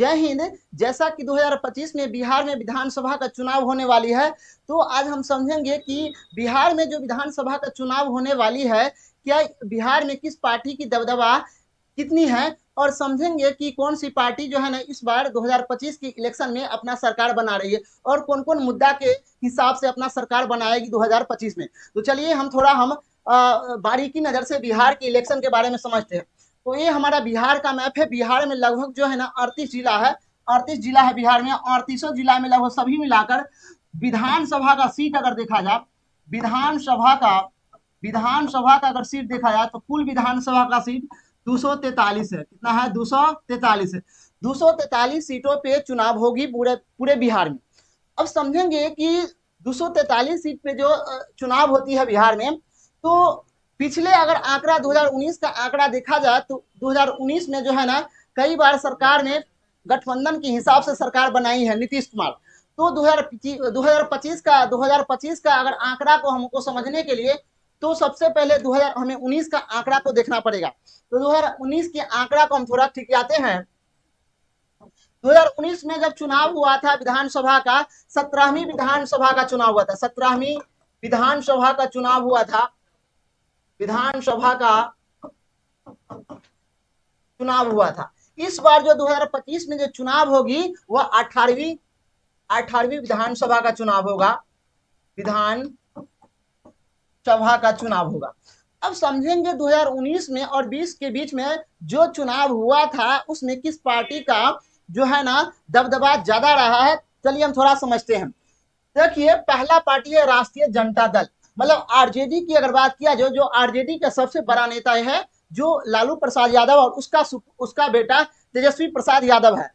जय हिंद। जैसा कि 2025 में बिहार में विधानसभा का चुनाव होने वाली है, तो आज हम समझेंगे कि बिहार में जो विधानसभा का चुनाव होने वाली है, क्या बिहार में किस पार्टी की दबदबा कितनी है, और समझेंगे कि कौन सी पार्टी जो है ना इस बार 2025 की इलेक्शन में अपना सरकार बना रही है और कौन कौन मुद्दा के हिसाब से अपना सरकार बनाएगी 2025 में। तो चलिए हम थोड़ा बारीकी नजर से बिहार के इलेक्शन के बारे में समझते हैं। तो ये हमारा बिहार का मैप है। बिहार में लगभग जो है ना 38 जिला है, 38 जिला है बिहार में। 38 जिला में लगभग सभी मिलाकर विधानसभा का सीट अगर देखा जाए, विधानसभा का अगर सीट देखा जाए तो कुल विधानसभा का सीट 243 है। कितना है? 243 है। 243 सीटों पे चुनाव होगी पूरे पूरे बिहार में। अब समझेंगे कि 243 सीट पे जो चुनाव होती है बिहार में, तो पिछले अगर आंकड़ा 2019 का आंकड़ा देखा जाए तो 2019 में जो है ना कई बार सरकार ने गठबंधन के हिसाब से सरकार बनाई है नीतीश कुमार। तो 2025 का अगर आंकड़ा को हमको समझने के लिए तो सबसे पहले हमें 19 का आंकड़ा को देखना पड़ेगा। तो 2019 के आंकड़ा को हम थोड़ा ठिकाते हैं। 2019 में जब चुनाव हुआ था विधानसभा का, 17वीं विधानसभा का चुनाव हुआ था। 17वीं विधानसभा का चुनाव हुआ था। विधानसभा का चुनाव हुआ था। इस बार जो 2025 में जो चुनाव होगी वह 18वीं विधानसभा का चुनाव होगा। विधानसभा का चुनाव होगा। अब समझेंगे 2019 में और 20 के बीच में जो चुनाव हुआ था उसमें किस पार्टी का जो है ना दबदबा ज्यादा रहा है। चलिए हम थोड़ा समझते हैं। देखिए, पहला पार्टी है राष्ट्रीय जनता दल, मतलब आरजेडी की अगर बात किया जो आरजेडी का सबसे बड़ा नेता है जो लालू प्रसाद यादव और उसका बेटा तेजस्वी प्रसाद यादव है।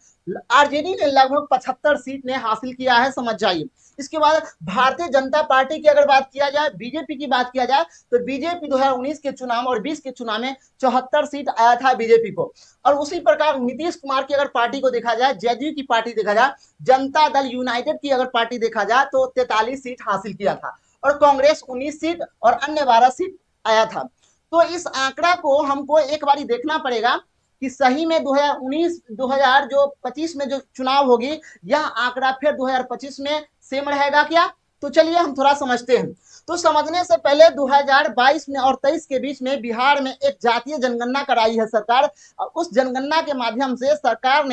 आरजेडी ने लगभग 75 सीट ने हासिल किया है, समझ जाइए। इसके बाद भारतीय जनता पार्टी की अगर बात किया जाए, बीजेपी की बात किया जाए, तो बीजेपी 2019 के चुनाव और 20 के चुनाव में 74 सीट आया था बीजेपी को। और उसी प्रकार नीतीश कुमार की अगर पार्टी को देखा जाए, जेडीयू की पार्टी देखा जाए, जनता दल यूनाइटेड की अगर पार्टी देखा जाए तो 43 सीट हासिल किया था और कांग्रेस 19 सीट और अन्य 12 सीट आया था। तो इस आंकड़ा को हमको एक बार देखना पड़ेगा कि सही में 2025 में जो चुनाव होगी यह आंकड़ा फिर 2025 में सेम रहेगा क्या। तो चलिए हम थोड़ा समझते हैं। तो समझने से पहले 2022 में और 23 के बीच में बिहार में एक जातीय जनगणना कराई है सरकार। उस जनगणना के माध्यम से सरकार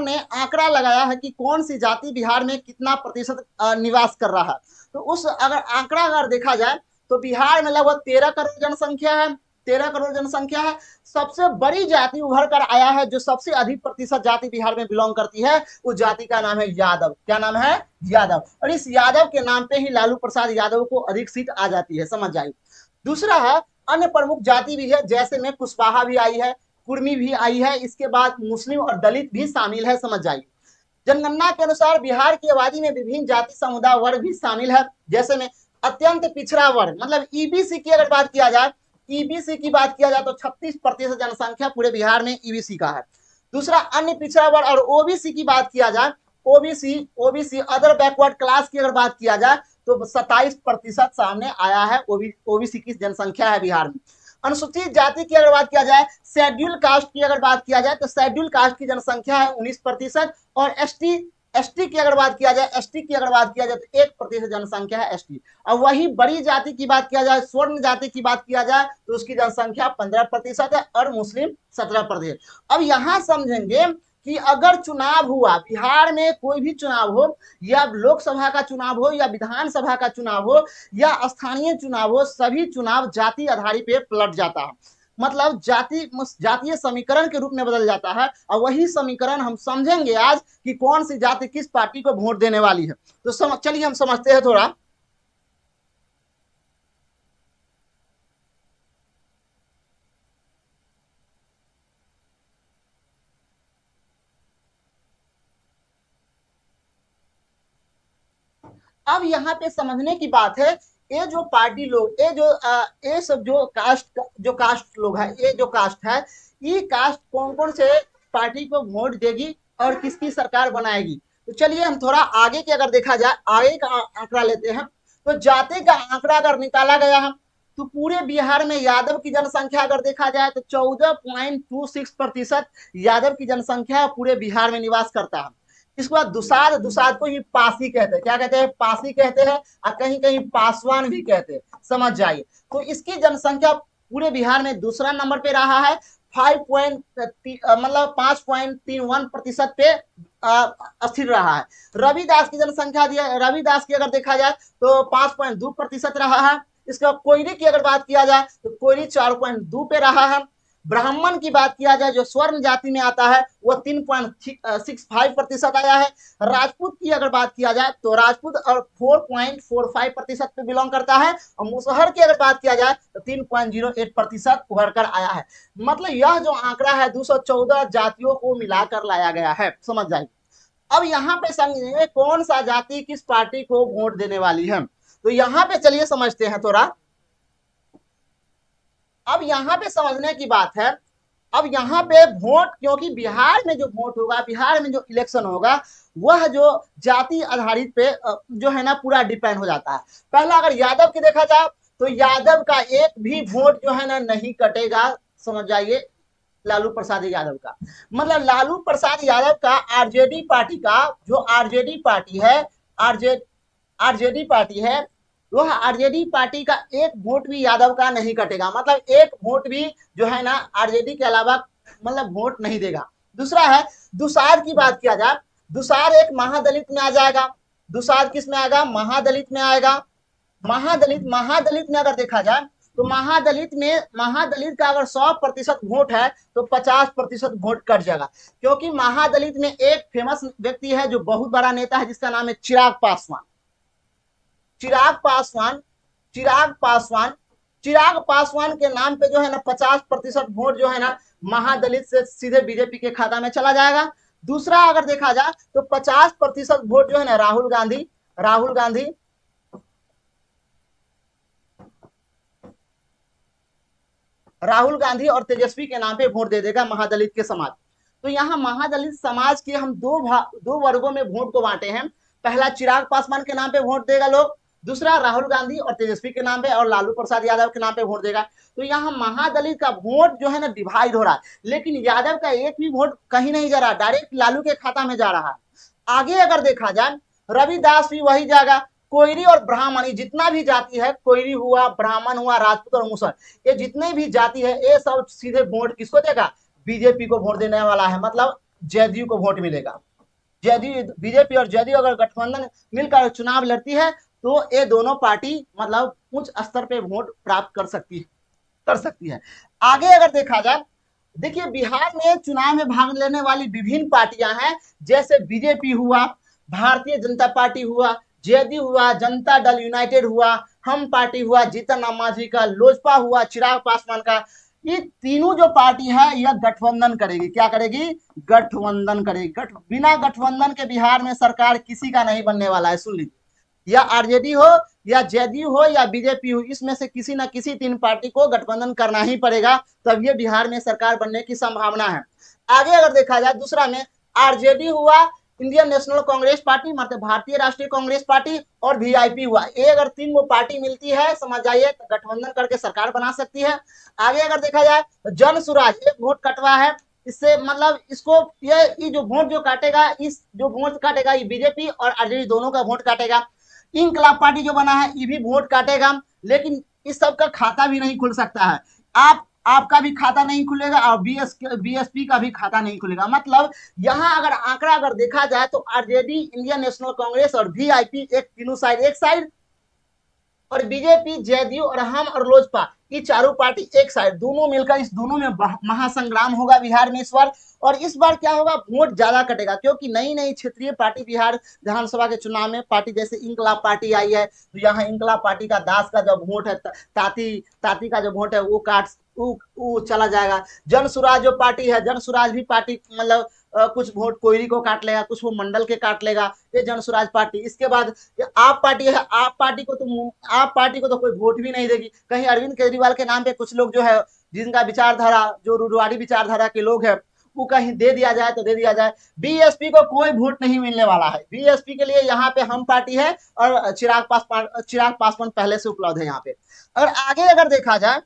ने आंकड़ा लगाया है कि कौन सी जाति बिहार में कितना प्रतिशत निवास कर रहा है। तो उस आंकड़ा अगर देखा जाए तो बिहार में लगभग 13 करोड़ जनसंख्या है। 13 करोड़ जनसंख्या है। सबसे बड़ी जाति उभर कर आया है, जो सबसे अधिक प्रतिशत जाति बिहार में बिलोंग करती है, उस जाति का नाम है यादव। क्या नाम है? यादव। और इस यादव के नाम पे ही लालू प्रसाद यादव को अधिक सीट आ जाती है, समझ जाइए। दूसरा है अन्य प्रमुख जाति भी है, जैसे में कुशवाहा भी आई है, कुर्मी भी आई है, इसके बाद मुस्लिम और दलित भी शामिल है, समझ जाइए। जनगणना के अनुसार बिहार की आबादी में विभिन्न जाति समुदाय वर्ग भी शामिल है, जैसे में अत्यंत पिछड़ा वर्ग मतलब ईबीसी की अगर बात किया जाए, ईबीसी की बात किया जाए तो 36% जनसंख्या पूरे बिहार में ईबीसी का है। दूसरा अन्य पिछड़ा वर्ग और ओबीसी की बात किया जाए, ओबीसी अदर बैकवर्ड क्लास की अगर बात किया जाए तो 27% सामने आया है। ओबीसी की जनसंख्या है बिहार में। अनुसूचित जाति की अगर बात किया जाए, शेड्यूल कास्ट की अगर बात किया जाए तो शेड्यूल कास्ट की जनसंख्या है 19% और एसटी की अगर बात किया जाए तो 1% जनसंख्या है एसटी। और वही बड़ी जाति की बात किया जाए, स्वर्ण जाति की बात किया जाए तो उसकी जनसंख्या 15% है और मुस्लिम 17%। अब यहां समझेंगे कि अगर चुनाव हुआ बिहार में, कोई भी चुनाव हो, या लोकसभा का चुनाव हो या विधानसभा का चुनाव हो या स्थानीय चुनाव हो, सभी चुनाव जाति आधारित पे पलट जाता है, मतलब जातीय समीकरण के रूप में बदल जाता है। और वही समीकरण हम समझेंगे आज कि कौन सी जाति किस पार्टी को वोट देने वाली है। तो चलिए हम समझते हैं थोड़ा। अब यहाँ पे समझने की बात है, ये जो पार्टी लोग, ये सब जो कास्ट लोग है, ये जो कास्ट है, ये कास्ट कौन कौन से पार्टी को वोट देगी और किसकी सरकार बनाएगी। तो चलिए हम थोड़ा आगे के अगर देखा जाए, आगे का आंकड़ा लेते हैं। तो जाति का आंकड़ा अगर निकाला गया है तो पूरे बिहार में यादव की जनसंख्या अगर देखा जाए तो 14.26% यादव की जनसंख्या पूरे बिहार में निवास करता है। इसके बाद दुसाध, दुसाध को ही पासी कहते हैं, क्या कहते हैं, पासी कहते हैं, और कहीं कहीं पासवान भी कहते हैं, समझ जाइए। तो इसकी जनसंख्या पूरे बिहार में दूसरा नंबर पे रहा है, 5.31% पे स्थिर रहा है। रविदास की जनसंख्या दिया, रविदास की अगर देखा जाए तो 5.2% रहा है। इसके बाद कोयरी की अगर बात किया जाए तो कोयरी 4.2 पे रहा है। ब्राह्मण की बात किया जाए जो स्वर्ण जाति में आता है वह 3.65% आया है। राजपूत की अगर बात किया जाए तो राजपूत और 4.45% पे बिलोंग करता है। और मुसहर की अगर बात किया जाए तो 3.08% उभर कर आया है। मतलब यह जो आंकड़ा है 214 जातियों को मिलाकर लाया गया है, समझ जाइए। अब यहाँ पे समझिए कौन सा जाति किस पार्टी को वोट देने वाली है, तो यहाँ पे चलिए समझते हैं थोड़ा। अब यहाँ पे समझने की बात है, अब यहाँ पे वोट, क्योंकि बिहार में जो वोट होगा, बिहार में जो इलेक्शन होगा, वह जो जाति आधारित पे जो है ना पूरा डिपेंड हो जाता है। पहला अगर यादव की देखा जाए तो यादव का एक भी वोट जो है ना नहीं कटेगा, समझ जाइए, लालू प्रसाद यादव का। मतलब लालू प्रसाद यादव का आरजेडी पार्टी का, जो आरजेडी पार्टी है, आरजेडी पार्टी है, वह आरजेडी पार्टी का एक वोट भी यादव का नहीं कटेगा। मतलब एक वोट भी जो है ना आरजेडी के अलावा मतलब वोट नहीं देगा। दूसरा है दुसाध की बात किया जाए, दुसाध एक महादलित में आ जाएगा। दुसाध किस में आएगा, महादलित में आएगा। महादलित, महादलित में अगर देखा जाए तो महादलित का अगर 100% वोट है तो 50% वोट कट जाएगा। क्योंकि महादलित में एक फेमस व्यक्ति है जो बहुत बड़ा नेता है जिसका नाम है चिराग पासवान। चिराग पासवान, चिराग पासवान, चिराग पासवान के नाम पे जो है ना 50% वोट जो है ना महादलित से सीधे बीजेपी के खाता में चला जाएगा। दूसरा अगर देखा जाए तो 50% वोट जो है ना राहुल गांधी, राहुल गांधी, राहुल गांधी और तेजस्वी के नाम पे वोट दे देगा महादलित के समाज। तो यहाँ महादलित समाज के हम दो वर्गों में वोट को बांटे हैं। पहला चिराग पासवान के नाम पे वोट देगा लोग, दूसरा राहुल गांधी और तेजस्वी के नाम पे और लालू प्रसाद यादव के नाम पे वोट देगा। तो यहाँ महादलित का वोट जो है ना डिवाइड हो रहा है, लेकिन यादव का एक भी वोट कहीं नहीं जा रहा, डायरेक्ट लालू के खाता में जा रहा है। आगे अगर देखा जाए रविदास भी वही जाएगा। कोयरी और ब्राह्मणी जितना भी जाति है, कोयरी हुआ, ब्राह्मण हुआ, राजपूत और मुसलमान, ये जितने भी जाति है ये सब सीधे वोट किसको देगा, बीजेपी को वोट देने वाला है। मतलब जदयू को वोट मिलेगा। जदयू, बीजेपी और जदयू अगर गठबंधन मिलकर चुनाव लड़ती है तो ये दोनों पार्टी मतलब उच्च स्तर पे वोट प्राप्त कर सकती है। आगे अगर देखा जाए, देखिए बिहार में चुनाव में भाग लेने वाली विभिन्न पार्टियां हैं, जैसे बीजेपी हुआ, भारतीय जनता पार्टी हुआ, जेडीयू हुआ, जनता दल यूनाइटेड हुआ, हम पार्टी हुआ, जीतन राम मांझी का, लोजपा हुआ, चिराग पासवान का। ये तीनों जो पार्टी है यह गठबंधन करेगी। क्या करेगी, गठबंधन करेगी। बिना गठबंधन के बिहार में सरकार किसी का नहीं बनने वाला है, सुन लीजिए। या आरजेडी हो या जेडीयू हो या बीजेपी हो, इसमें से किसी ना किसी तीन पार्टी को गठबंधन करना ही पड़ेगा, तब ये बिहार में सरकार बनने की संभावना है। आगे अगर देखा जाए दूसरा में आरजेडी हुआ, इंडियन नेशनल कांग्रेस पार्टी, मतलब भारतीय राष्ट्रीय कांग्रेस पार्टी, और वीआईपी हुआ। ये अगर तीन वो पार्टी मिलती है, समझ जाइए, तो गठबंधन करके सरकार बना सकती है। आगे अगर देखा जाए तो जन सुराज एक वोट कटवा है, इससे मतलब इसको ये जो वोट जो काटेगा, इस जो वोट काटेगा ये बीजेपी और आरजेडी दोनों का वोट काटेगा। इनकलाब पार्टी जो बना है ये भी वोट काटेगा, लेकिन इस सब का खाता भी नहीं खुल सकता है। आपका भी खाता नहीं खुलेगा और बीएसपी का भी खाता नहीं खुलेगा। मतलब यहाँ अगर आंकड़ा अगर देखा जाए तो आरजेडी, इंडियन नेशनल कांग्रेस और वीआईपी एक तीनों साइड एक साइड, और बीजेपी, जेडीयू और हम और लोजपा ये चारों पार्टी एक साइड, दोनों मिलकर इस दोनों में महासंग्राम होगा बिहार में इस बार। और इस बार क्या होगा, वोट ज्यादा कटेगा, क्योंकि नई नई क्षेत्रीय पार्टी बिहार विधानसभा के चुनाव में पार्टी, जैसे इंकलाब पार्टी आई है, तो यहाँ इंकलाब पार्टी का दास का जो वोट है, ताती का जो वोट है वो वो चला जाएगा। जन सुराज जो पार्टी है, जन सुराज भी पार्टी मतलब कुछ वोट कोयरी को काट लेगा, कुछ वो मंडल के काट लेगा, ये जन सुराज पार्टी। इसके बाद आप पार्टी है, आप पार्टी को तो कोई वोट भी नहीं देगी। कहीं अरविंद केजरीवाल के नाम पे कुछ लोग जो है, जिनका विचारधारा जो रूढ़वादी विचारधारा के लोग हैं, वो कहीं दे दिया जाए तो दे दिया जाए। बीएसपी को कोई वोट नहीं मिलने वाला है। बीएसपी के लिए यहाँ पे हम पार्टी है और चिराग पासवान पहले से उपलब्ध है यहाँ पे। अगर आगे अगर देखा जाए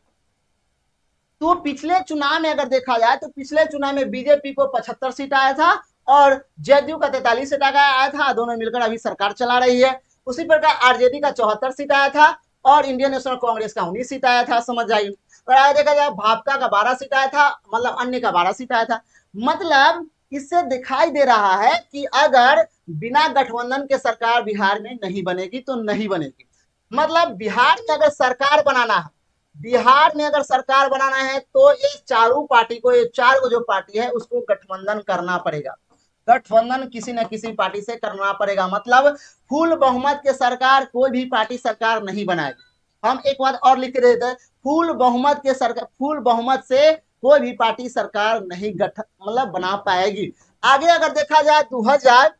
तो पिछले चुनाव में अगर देखा जाए तो पिछले चुनाव में बीजेपी को 75 सीट आया था और जेडीयू का 43 सीट आया था। दोनों मिलकर अभी सरकार चला रही है। उसी प्रकार आरजेडी का 74 सीट आया था और इंडियन नेशनल कांग्रेस का 19 सीट आया था, समझ जाइए। और आगे देखा जाए भाजपा का 12 सीट आया था, मतलब अन्य का 12 सीट आया था। मतलब इससे दिखाई दे रहा है कि अगर बिना गठबंधन के सरकार बिहार में नहीं बनेगी तो नहीं बनेगी। मतलब बिहार में अगर सरकार बनाना है, बिहार में अगर सरकार बनाना है तो ये चारों पार्टी को, ये चार जो पार्टी है उसको गठबंधन करना पड़ेगा। गठबंधन किसी न किसी पार्टी से करना पड़ेगा। मतलब फुल बहुमत के सरकार कोई भी पार्टी सरकार नहीं बनाएगी। हम एक बात और लिख के देते हैं, फुल बहुमत के सरकार, फुल बहुमत से कोई भी पार्टी सरकार नहीं मतलब बना पाएगी। आगे अगर देखा जाए 2000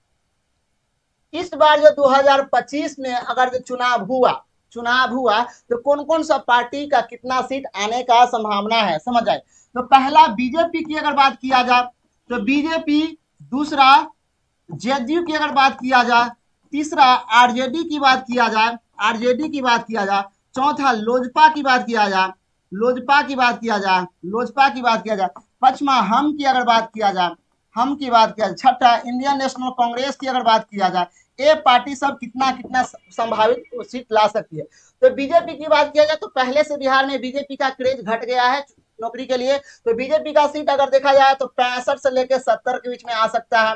इस बार जो 2025 में अगर जो चुनाव हुआ तो कौन कौन सा पार्टी का कितना सीट आने का संभावना है, समझ आए। तो पहला बीजेपी की अगर बात किया जाए तो बीजेपी, दूसरा जेडीयू की अगर बात किया जाए, तीसरा आरजेडी की बात किया जाए, चौथा लोजपा की बात किया जाए, पांचवा हम की अगर बात किया जाए, छठा इंडियन नेशनल कांग्रेस की अगर बात किया जाए, ये पार्टी सब कितना कितना संभावित सीट ला सकती है। तो बीजेपी की बात किया जाए तो पहले से बिहार में बीजेपी का क्रेज घट गया है नौकरी के लिए। तो बीजेपी का सीट अगर देखा जाए तो 65 से लेकर 70 के बीच में आ सकता है।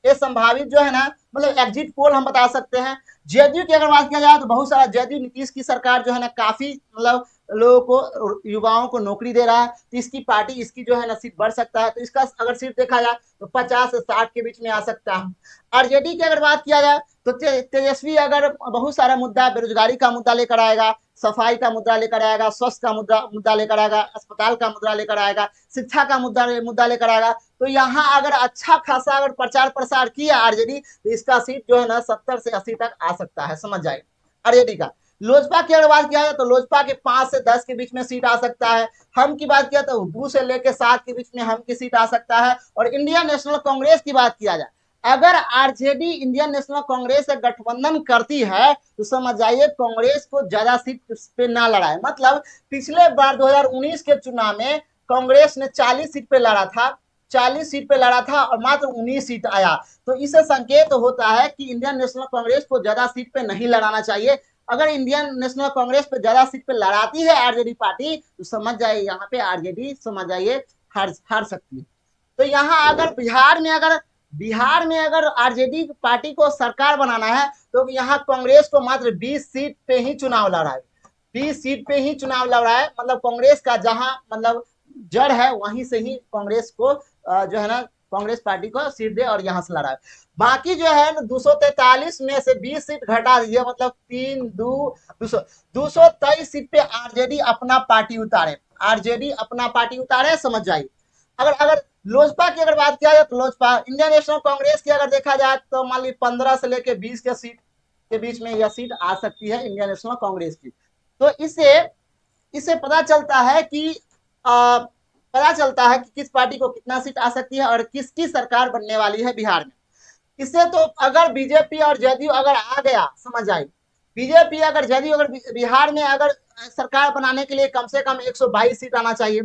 ये संभावित जो है ना, मतलब एग्जिट पोल हम बता सकते हैं। जेडीयू की अगर बात किया जाए तो बहुत सारा जेडीयू नीतीश की सरकार जो है ना काफी मतलब लोगों को, युवाओं को नौकरी दे रहा है, तो इसकी पार्टी, इसकी जो है ना सीट बढ़ सकता है। तो इसका अगर सीट देखा जाए तो 50 से 60 के बीच में आ सकता है। आरजेडी की अगर बात किया जाए तो तेजस्वी अगर बहुत सारा मुद्दा, बेरोजगारी का मुद्दा लेकर आएगा, सफाई का मुद्दा लेकर आएगा, स्वास्थ्य का मुद्दा लेकर आएगा, अस्पताल का मुद्दा लेकर आएगा, शिक्षा का मुद्दा लेकर आएगा। तो यहाँ अगर अच्छा खासा अगर प्रचार प्रसार किया आरजेडी तो इसका सीट जो है ना 70 से 80 तक आ सकता है, समझ जाए आरजेडी का। लोजपा की अगर बात किया जाए तो लोजपा के 5 से 10 के बीच में सीट आ सकता है। हम की बात किया तो 2 से लेकर 7 के बीच में हम की सीट आ सकता है। और इंडियन नेशनल कांग्रेस की बात किया जाए, अगर आरजेडी इंडियन नेशनल कांग्रेस से गठबंधन करती है तो समझ जाइए कांग्रेस को ज्यादा सीट पे ना लड़ाए। मतलब पिछले बार 2019 के चुनाव में कांग्रेस ने 40 सीट पे लड़ा था, 40 सीट पे लड़ा था और मात्र 19 सीट आया। तो इससे संकेत होता है कि इंडियन नेशनल कांग्रेस को ज्यादा सीट पे नहीं लड़ाना चाहिए। अगर इंडियन नेशनल कांग्रेस पे ज्यादा सीट पे लड़ाती है आरजेडी पार्टी तो समझ जाइए यहाँ पे आरजेडी समझ जाइए हार सकती है। तो यहाँ अगर बिहार में अगर आरजेडी पार्टी को सरकार बनाना है तो यहाँ कांग्रेस को मात्र 20 सीट पे ही चुनाव लड़ा है, 20 सीट पे ही चुनाव लड़ा है। मतलब कांग्रेस का जहां मतलब जड़ है वहीं से ही कांग्रेस को जो है ना कांग्रेस पार्टी को सीट दे और यहाँ से लड़ा है। बाकी जो है ना 243 में से 20 सीट घटा दीजिए, मतलब 223 सीट पे आरजेडी अपना पार्टी उतारे, समझ जाइए। अगर लोजपा की अगर बात किया जाए तो लोजपा, इंडियन नेशनल कांग्रेस की अगर देखा जाए तो मान ली 15 से लेकर 20 के सीट के बीच में यह सीट आ सकती है इंडियन नेशनल कांग्रेस की। तो इससे पता चलता है कि किस पार्टी को कितना सीट आ सकती है और किसकी सरकार बनने वाली है बिहार में। इससे तो अगर बीजेपी और जेडीयू अगर आ गया, समझ आए, बीजेपी अगर जेडीयू अगर बिहार में अगर सरकार बनाने के लिए कम से कम 122 सीट आना चाहिए।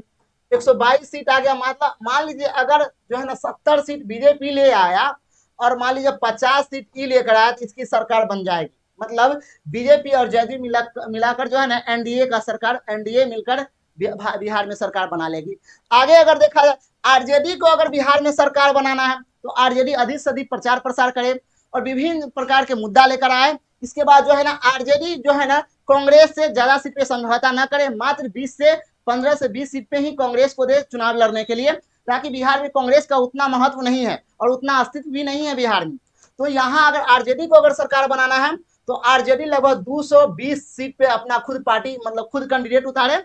122 सीट आ गया, मतलब मान लीजिए अगर जो है ना 70 सीट बीजेपी ले आया और मान लीजिए 50 सीट ई लेकर आया तो इसकी सरकार बन जाएगी। मतलब बीजेपी और जेडीयू मिलाकर जो है ना एनडीए मिलकर बिहार में सरकार बना लेगी। आगे अगर देखा जाए आरजेडी को अगर बिहार में सरकार बनाना है तो आरजेडी अधिक से अधिक प्रचार प्रसार करे और विभिन्न प्रकार के मुद्दा लेकर आए। इसके बाद जो है ना आरजेडी जो है ना कांग्रेस से ज्यादा सीट पे समझौता न करे, मात्र 15 से 20 सीट पे ही कांग्रेस को दे चुनाव लड़ने के लिए, ताकि बिहार में कांग्रेस का उतना महत्व नहीं है और उतना अस्तित्व भी नहीं है बिहार में। तो यहाँ अगर आरजेडी को अगर सरकार बनाना है तो आरजेडी लगभग 220 सीट पे अपना खुद पार्टी मतलब खुद कैंडिडेट उतारे।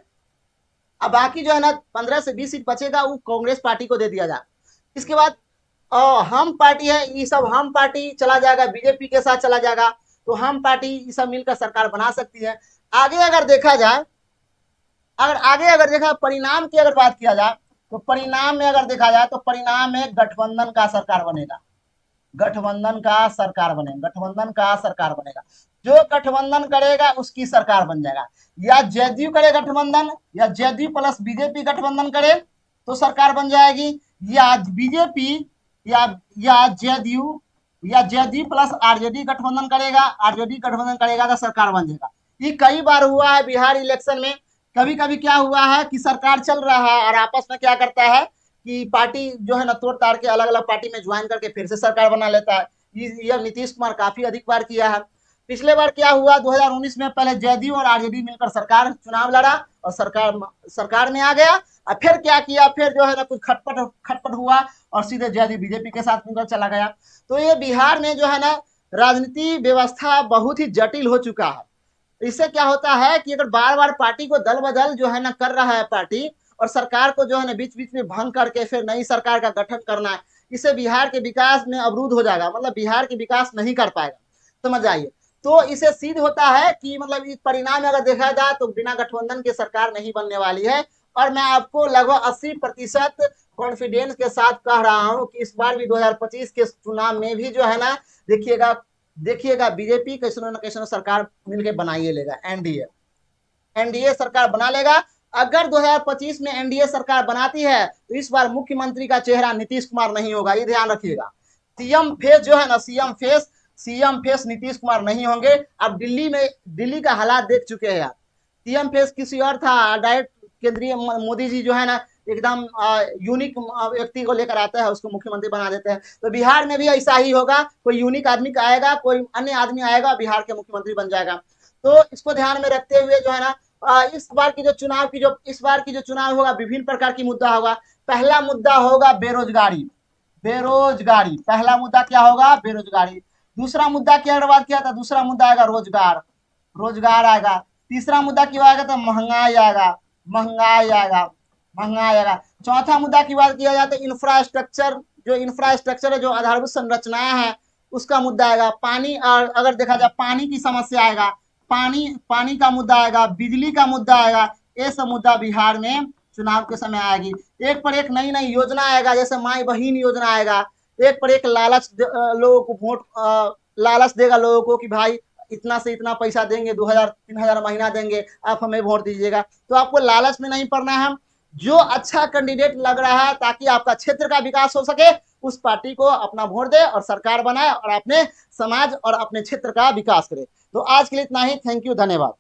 अब बाकी जो है ना 15 से 20 सीट बचेगा वो कांग्रेस पार्टी को दे दिया जाए। इसके बाद हम पार्टी है, ये सब हम पार्टी चला जाएगा, बीजेपी के साथ चला जाएगा, तो हम पार्टी ये सब मिलकर सरकार बना सकती है। आगे अगर देखा परिणाम की अगर बात किया जाए तो परिणाम में अगर देखा जाए तो परिणाम में गठबंधन का सरकार बनेगा, गठबंधन का सरकार बनेगा, गठबंधन का सरकार बनेगा। जो गठबंधन करेगा उसकी सरकार बन जाएगा। या जदयू करे गठबंधन, या जदयू प्लस बीजेपी गठबंधन करे तो सरकार बन जाएगी, या बीजेपी या जदयू या जदयू प्लस आरजेडी गठबंधन करेगा, आरजेडी गठबंधन करेगा तो सरकार बन जाएगा। ये कई बार हुआ है बिहार इलेक्शन में। कभी कभी क्या हुआ है कि सरकार चल रहा है और आपस में क्या करता है कि पार्टी जो है ना तोड़ ताड़ के अलग अलग पार्टी में ज्वाइन करके फिर से सरकार बना लेता है। यह नीतीश कुमार काफी अधिक बार किया है। पिछले बार क्या हुआ 2019 में, पहले जदयू और आरजेडी मिलकर सरकार चुनाव लड़ा और सरकार में आ गया। और फिर क्या किया, फिर जो है ना कुछ खटपट हुआ और सीधे जदयू बीजेपी के साथ मिलकर चला गया। तो ये बिहार में जो है ना राजनीति व्यवस्था बहुत ही जटिल हो चुका है। इससे क्या होता है कि अगर बार बार पार्टी को दल बदल जो है ना कर रहा है पार्टी, और सरकार को जो है ना बीच बीच में भंग करके फिर नई सरकार का गठन करना है, इससे बिहार के विकास में अवरुद्ध हो जाएगा, मतलब बिहार के विकास नहीं कर पाएगा। समझ आइए। तो इसे सिद्ध होता है कि मतलब इस परिणाम में अगर देखा जाए तो बिना गठबंधन के सरकार नहीं बनने वाली है। और मैं आपको लगभग 80% कॉन्फिडेंस के साथ कह रहा हूं कि इस बार भी 2025 के चुनाव में भी जो है ना देखिएगा बीजेपी कैसे न कैसे सरकार मिलकर बनाइए लेगा, एनडीए सरकार बना लेगा। अगर 2025 में एनडीए सरकार बनाती है तो इस बार मुख्यमंत्री का चेहरा नीतीश कुमार नहीं होगा, ये ध्यान रखिएगा। सीएम फेस जो है ना सीएम फेस नीतीश कुमार नहीं होंगे। अब दिल्ली का हालात देख चुके हैं यार। सीएम फेस किसी और था, डायरेक्ट केंद्रीय मोदी जी जो है ना एकदम यूनिक व्यक्ति को लेकर आता है, उसको मुख्यमंत्री बना देते हैं। तो बिहार में भी ऐसा ही होगा, कोई यूनिक आदमी का आएगा, कोई अन्य आदमी आएगा, बिहार के मुख्यमंत्री बन जाएगा। तो इसको ध्यान में रखते हुए जो है ना इस बार की जो चुनाव होगा विभिन्न प्रकार की मुद्दा होगा। पहला मुद्दा होगा बेरोजगारी, पहला मुद्दा क्या होगा, बेरोजगारी। दूसरा मुद्दा क्या बात किया था, दूसरा मुद्दा आएगा रोजगार आएगा। तीसरा मुद्दा क्यों आएगा तो महंगाई आएगा। चौथा मुद्दा की बात किया जाए तो इंफ्रास्ट्रक्चर है, जो आधारभूत संरचनाएं हैं, उसका मुद्दा आएगा। पानी, और अगर देखा जाए पानी की समस्या आएगा, पानी का मुद्दा आएगा, बिजली का मुद्दा आएगा। ये सब मुद्दा बिहार में चुनाव के समय आएगी। एक पर एक नई योजना आएगा, जैसे माई बहन योजना आएगा। एक पर एक लोगों को लालच देगा लोगों को कि भाई इतना से इतना पैसा देंगे, 2000-3000 महीना देंगे, आप हमें वोट दीजिएगा। तो आपको लालच में नहीं पड़ना है। जो अच्छा कैंडिडेट लग रहा है ताकि आपका क्षेत्र का विकास हो सके, उस पार्टी को अपना वोट दे और सरकार बनाए और अपने समाज और अपने क्षेत्र का विकास करे। तो आज के लिए इतना ही। थैंक यू, धन्यवाद।